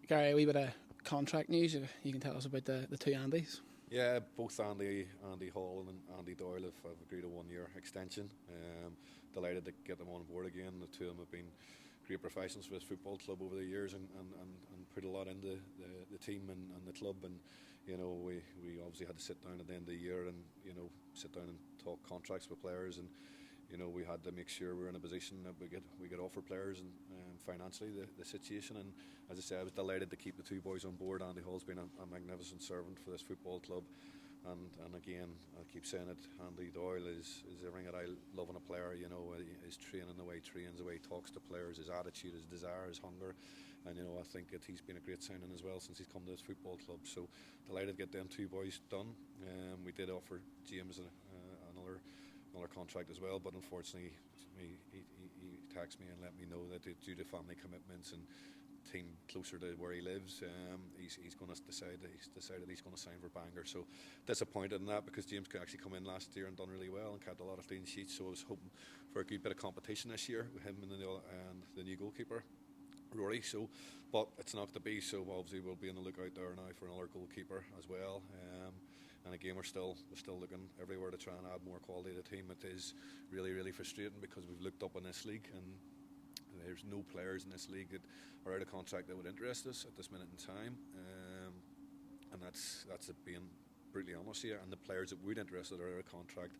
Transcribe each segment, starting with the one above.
Gary, a wee bit of contract news. If you can tell us about the two Andys. Yeah, both Andy Hall and Andy Doyle have agreed a 1 year extension. Delighted to get them on board again. The two of them have been great professionals for this football club over the years and put a lot into the team and the club. And we obviously had to sit down at the end of the year and sit down and talk contracts with players, and we had to make sure we were in a position that we could offer players and financially the situation. And as I said, I was delighted to keep the two boys on board. Andy Hall's been a magnificent servant for this football club, and again, I keep saying it, Andy Doyle is everything that I love in a player. His training, the way he trains, the way he talks to players, his attitude, his desire, his hunger. And I think that he's been a great signing as well since he's come to this football club. So delighted to get them two boys done. We did offer James another contract as well, but unfortunately he texted me and let me know that due to family commitments and team closer to where he lives, he's going to decided he's going to sign for Bangor. So disappointed in that, because James could actually come in last year and done really well and kept a lot of clean sheets. So I was hoping for a good bit of competition this year with him and the new goalkeeper Rory. So, but it's not to be. So obviously we'll be on the lookout there now for another goalkeeper as well. And again, we're still looking everywhere to try and add more quality to the team. It is really, really frustrating because we've looked up in this league and there's no players in this league that are out of contract that would interest us at this minute in time. And that's being brutally honest here. And the players that would interest us are out of contract.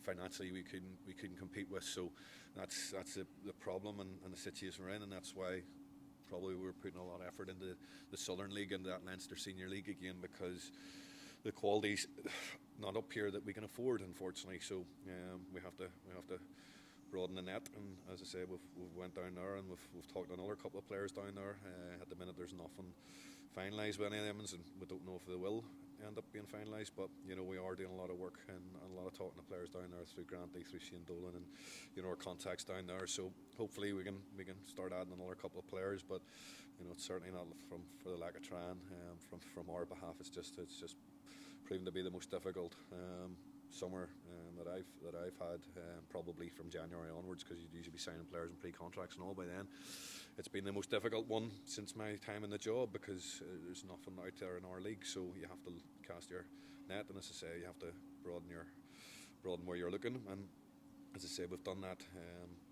Financially, we couldn't compete with. So that's the problem and the situation we're in, and that's why probably we're putting a lot of effort into the Southern League and that Leinster Senior League again, because the quality's not up here that we can afford, unfortunately. So we have to broaden the net. And as I say, we've went down there and we've talked to another couple of players down there. At the minute, there's nothing finalised with any of them, and we don't know if they will end up being finalised. But we are doing a lot of work and a lot of talking to players down there through Granty, through Shane Dolan, and our contacts down there. So hopefully we can start adding another couple of players. But it's certainly not for the lack of trying. From our behalf, it's just proven to be the most difficult summer that I've had, probably from January onwards, because you'd usually be signing players and pre-contracts and all by then. It's been the most difficult one since my time in the job, because there's nothing out there in our league, so you have to cast your net, and as I say, you have to broaden where you're looking. And as I say, we've done that.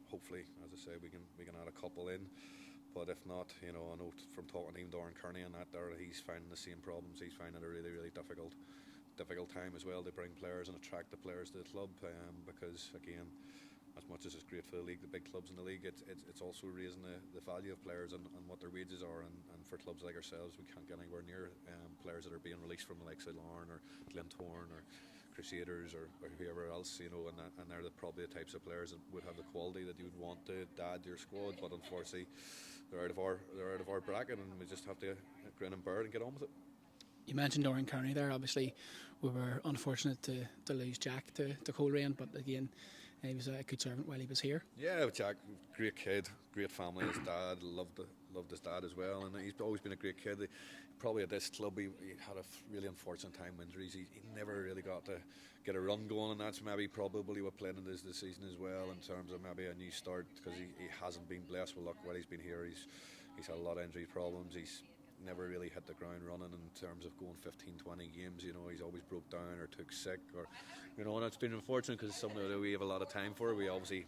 Hopefully, as I say, we can add a couple in. But if not, I know from talking to him, Doran Kearney, and that there, he's finding the same problems. He's finding it a really, really difficult time as well to bring players and attract the players to the club, because again, as much as it's great for the league, the big clubs in the league, it's also raising the value of players and what their wages are, and for clubs like ourselves, we can't get anywhere near players that are being released from the likes of Larne or Glentoran or Crusaders or whoever else, and they're probably the types of players that would have the quality that you would want to add to your squad. But unfortunately, they're out of our bracket, and we just have to grin and bear it and get on with it. You mentioned Doran Kearney there. Obviously, we were unfortunate to lose Jack to Coleraine, but again, he was a good servant while he was here. Yeah, Jack, great kid, great family. His dad loved his dad as well, and he's always been a great kid. Probably at this club, he had a really unfortunate time with injuries. He never really got to get a run going, and that's maybe probably what played in this season as well, in terms of maybe a new start, because he hasn't been blessed with luck while he's been here. He's had a lot of injury problems. He's never really hit the ground running in terms of going 15-20 games. He's always broke down or took sick, or and it's been unfortunate, because something that we have a lot of time for. We obviously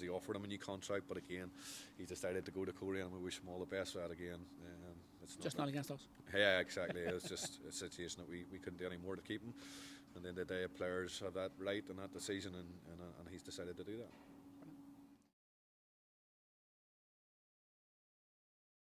offered him a new contract, but again, he's decided to go to Korea, and we wish him all the best for that again. It's just not against us. Yeah, exactly. It was just a situation that we couldn't do any more to keep him, and then the day players have that right and that decision, and he's decided to do that.